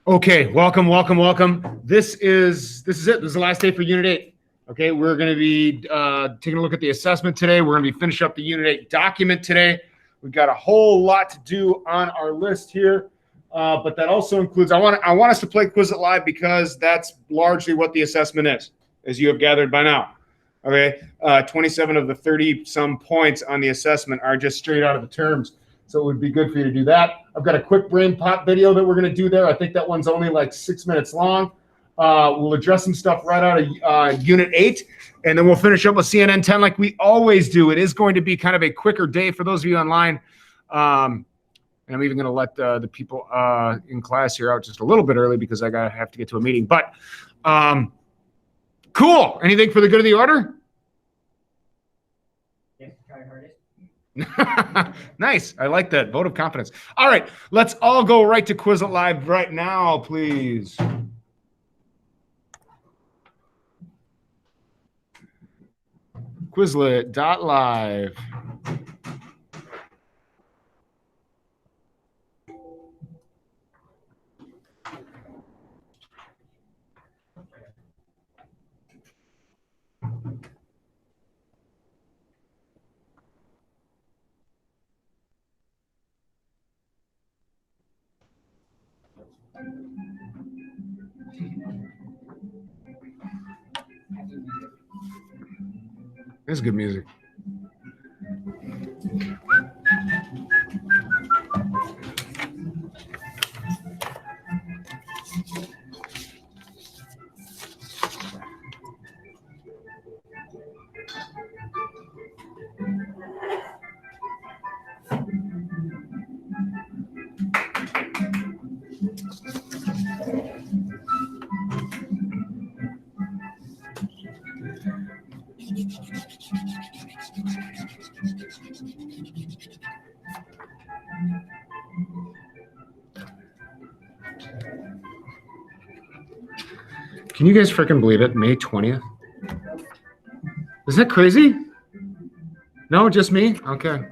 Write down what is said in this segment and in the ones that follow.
Okay, welcome. This is it. This is the last day for Unit 8. Okay, we're going to be taking a look at the assessment today. We're going to be finishing up the Unit 8 document today. We've got a whole lot to do on our list here, but that also includes, I want us to play Quizlet Live because that's largely what the assessment is, as you have gathered by now. Okay, 27 of the 30-some points on the assessment are just straight out of the terms. So it would be good for you to do that. I've got a quick brain pop video that we're going to do there. I think that one's only like 6 minutes long. We'll address some stuff right out of Unit 8, and then we'll finish up with CNN 10 like we always do. It is going to be kind of a quicker day for those of you online. And I'm even going to let the people in class here out just a little bit early because I have to get to a meeting. But cool. Anything for the good of the order? Yes, try hardest. Nice. I like that. Vote of confidence. All right. Let's all go right to Quizlet Live right now, please. Quizlet.live. This is good music. Can you guys freaking believe it? May 20th? Is that crazy? No, just me? Okay.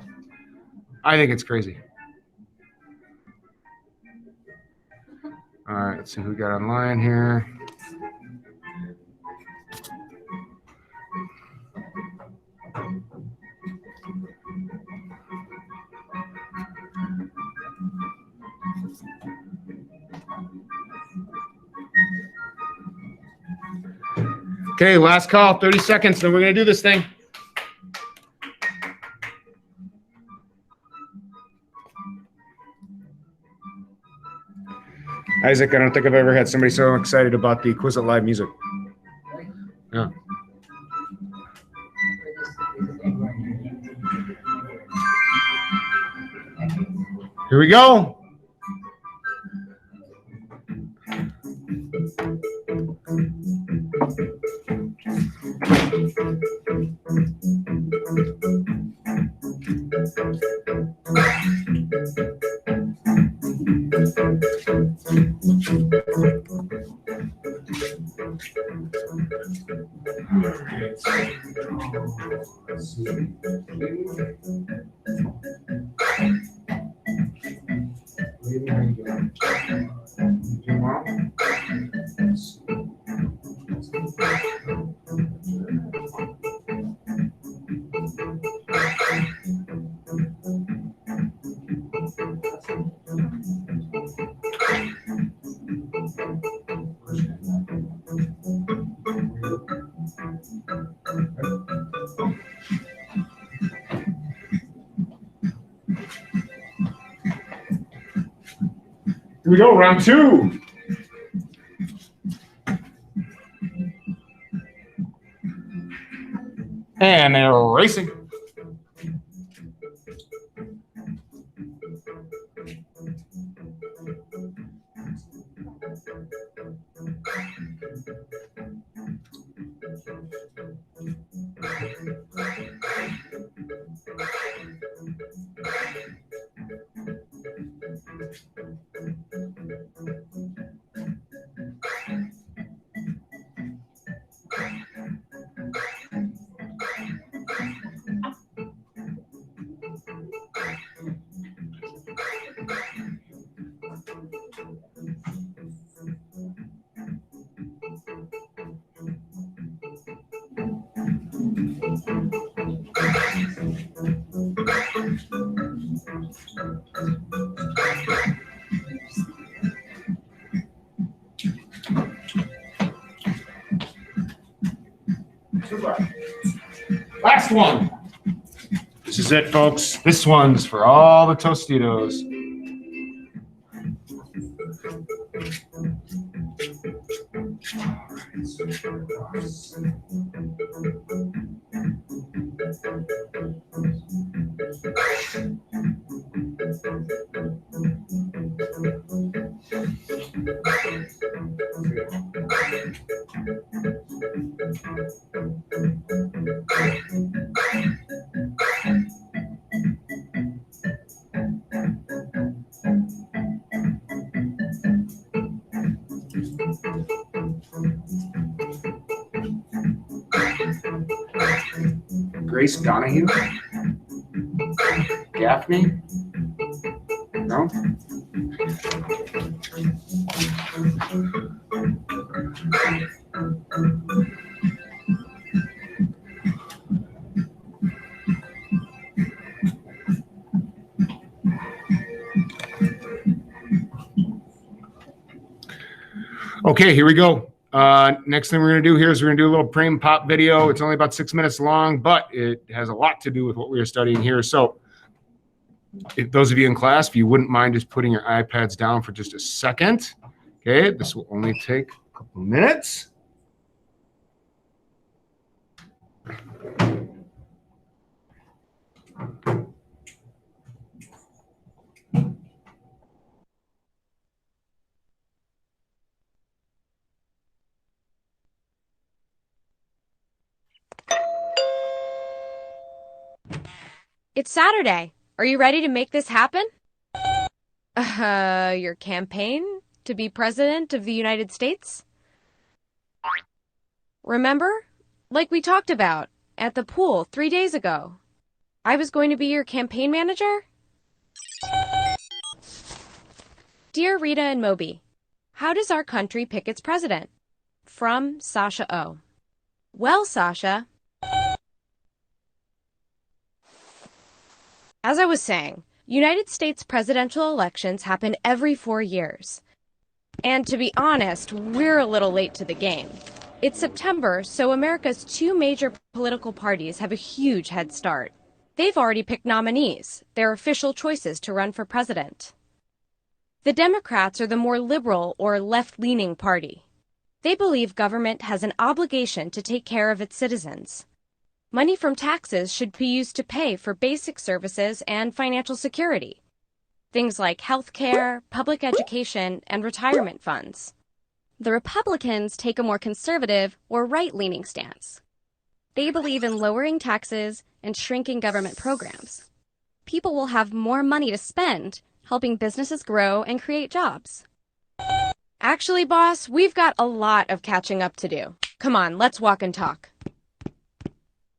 I think it's crazy. All right, let's see who we got online here. Okay, last call, 30 seconds, then we're going to do this thing. Isaac, I don't think I've ever had somebody so excited about the Quizlet Live music. Yeah. Here we go. Here we go, round two. And they're racing. last one. This is it, folks. This one's for all the Tostitos. Grace Donahue? Gaffney? No? Okay, here we go. Next thing we're going to do here is we're going to do a little frame pop video. It's only about 6 minutes long, but it has a lot to do with what we are studying here. So if those of you in class, if you wouldn't mind just putting your iPads down for just a second. Okay, this will only take a couple minutes. It's Saturday. Are you ready to make this happen? Your campaign to be president of the United States? Remember? Like we talked about at the pool 3 days ago. I was going to be your campaign manager? Dear Rita and Moby, how does our country pick its president? From Sasha O. Well, Sasha, as I was saying, United States presidential elections happen every 4 years. And to be honest, we're a little late to the game. It's September, so America's 2 major political parties have a huge head start. They've already picked nominees, their official choices to run for president. The Democrats are the more liberal or left-leaning party. They believe government has an obligation to take care of its citizens. Money from taxes should be used to pay for basic services and financial security. Things like health care, public education, and retirement funds. The Republicans take a more conservative or right-leaning stance. They believe in lowering taxes and shrinking government programs. People will have more money to spend, helping businesses grow and create jobs. Actually, boss, we've got a lot of catching up to do. Come on, let's walk and talk.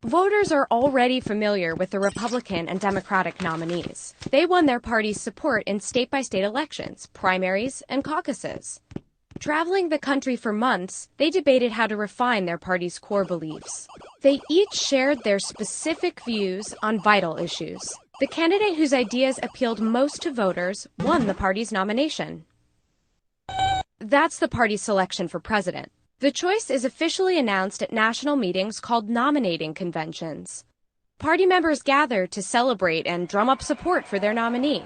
Voters are already familiar with the Republican and Democratic nominees. They won their party's support in state-by-state elections, primaries, and caucuses. Traveling the country for months, they debated how to refine their party's core beliefs. They each shared their specific views on vital issues. The candidate whose ideas appealed most to voters won the party's nomination. That's the party's selection for president. The choice is officially announced at national meetings called nominating conventions. Party members gather to celebrate and drum up support for their nominee.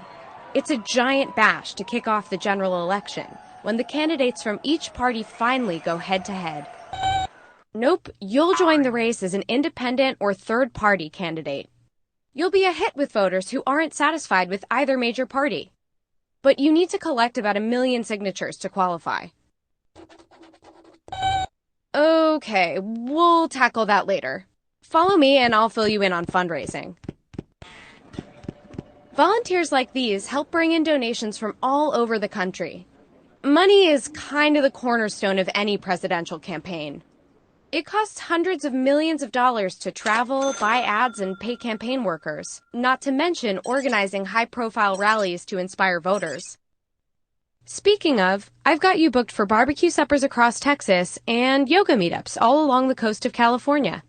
It's a giant bash to kick off the general election, when the candidates from each party finally go head-to-head. Nope, you'll join the race as an independent or third-party candidate. You'll be a hit with voters who aren't satisfied with either major party. But you need to collect about 1 million signatures to qualify. Okay, we'll tackle that later. Follow me and I'll fill you in on fundraising. Volunteers like these help bring in donations from all over the country. Money is kind of the cornerstone of any presidential campaign. It costs hundreds of millions of dollars to travel, buy ads, and pay campaign workers, not to mention organizing high-profile rallies to inspire voters. Speaking of, I've got you booked for barbecue suppers across Texas and yoga meetups all along the coast of California.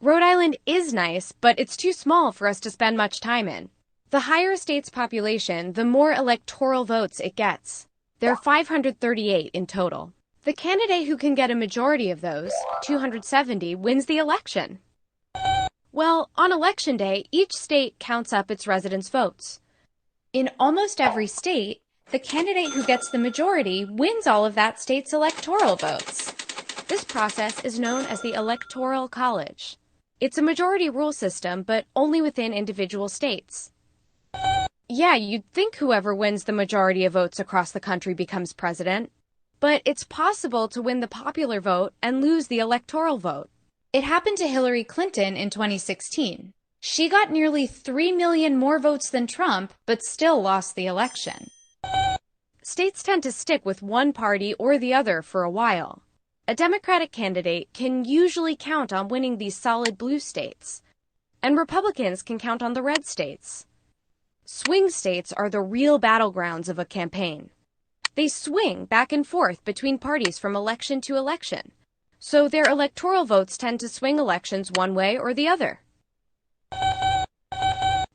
Rhode Island is nice, but it's too small for us to spend much time in. The higher a state's population, the more electoral votes it gets. There are 538 in total. The candidate who can get a majority of those, 270, wins the election. Well, on election day, each state counts up its residents' votes. In almost every state, the candidate who gets the majority wins all of that state's electoral votes. This process is known as the Electoral College. It's a majority rule system, but only within individual states. Yeah, you'd think whoever wins the majority of votes across the country becomes president, but it's possible to win the popular vote and lose the electoral vote. It happened to Hillary Clinton in 2016. She got nearly 3 million more votes than Trump, but still lost the election. States tend to stick with one party or the other for a while. A Democratic candidate can usually count on winning these solid blue states, and Republicans can count on the red states. Swing states are the real battlegrounds of a campaign. They swing back and forth between parties from election to election, so their electoral votes tend to swing elections one way or the other.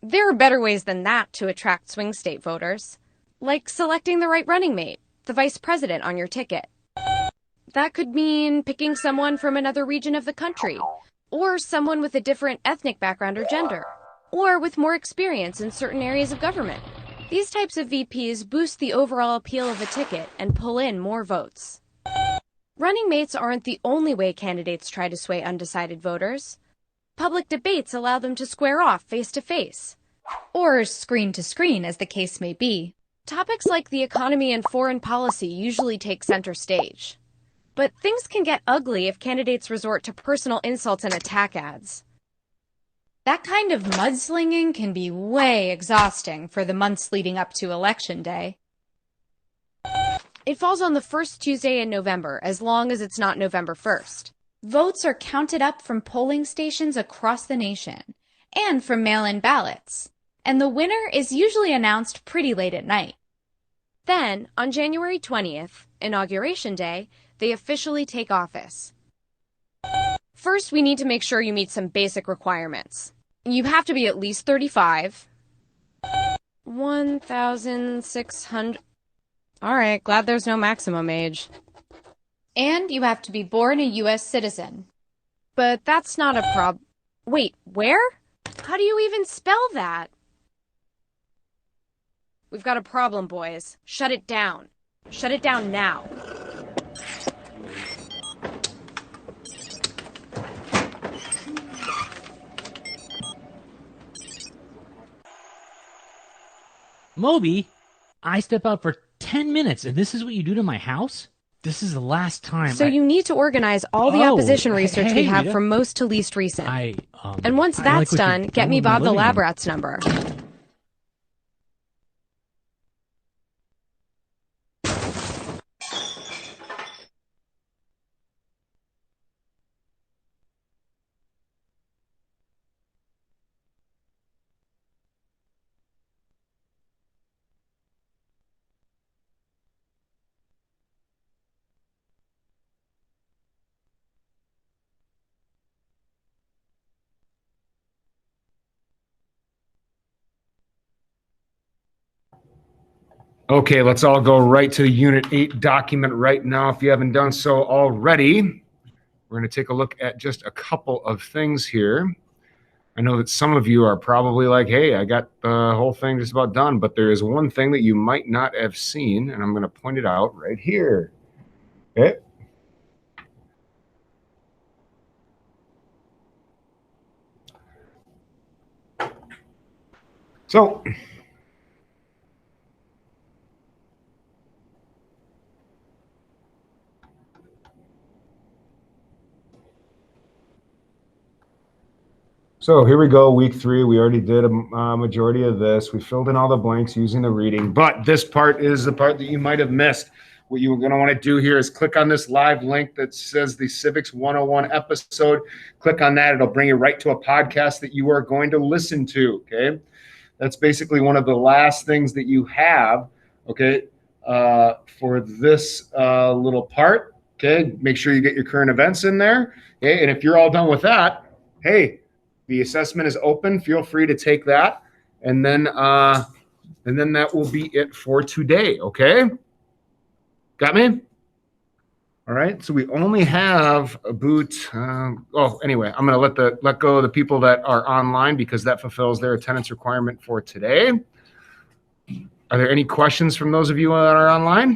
There are better ways than that to attract swing state voters, like selecting the right running mate, the vice president on your ticket. That could mean picking someone from another region of the country, or someone with a different ethnic background or gender, or with more experience in certain areas of government. These types of VPs boost the overall appeal of a ticket and pull in more votes. Running mates aren't the only way candidates try to sway undecided voters. Public debates allow them to square off face to face, or screen to screen, as the case may be. Topics like the economy and foreign policy usually take center stage. But things can get ugly if candidates resort to personal insults and attack ads. That kind of mudslinging can be way exhausting for the months leading up to Election Day. It falls on the first Tuesday in November, as long as it's not November 1st. Votes are counted up from polling stations across the nation, and from mail-in ballots, and the winner is usually announced pretty late at night. Then, on January 20th, Inauguration Day, they officially take office. First, we need to make sure you meet some basic requirements. You have to be at least 35. 1,600. All right, glad there's no maximum age. And you have to be born a U.S. citizen. But that's not a problem. Wait, where? How do you even spell that? We've got a problem, boys. Shut it down. Shut it down now. Moby, I step out for 10 minutes and this is what you do to my house? This is the last time. So you need to organize all the opposition research we have Rita. from most to least recent. And once I that's like what done, you're get me doing in my Bob the living lab room. rat's number. Okay, let's all go right to the Unit 8 document right now. If you haven't done so already, we're going to take a look at just a couple of things here. I know that some of you are probably like, hey, I got the whole thing just about done, but there is one thing that you might not have seen, and I'm going to point it out right here. Okay. So, here we go, week 3. We already did a majority of this. We filled in all the blanks using the reading, but this part is the part that you might have missed. What you're going to want to do here is click on this live link that says the Civics 101 episode. Click on that. It'll bring you right to a podcast that you are going to listen to, okay? That's basically one of the last things that you have, okay, for this little part, okay? Make sure you get your current events in there, okay? And if you're all done with that, hey, the assessment is open. Feel free to take that, and then that will be it for today. Okay, got me? All right, so we only have about, anyway, I'm going to let go of the people that are online because that fulfills their attendance requirement for today. Are there any questions from those of you that are online?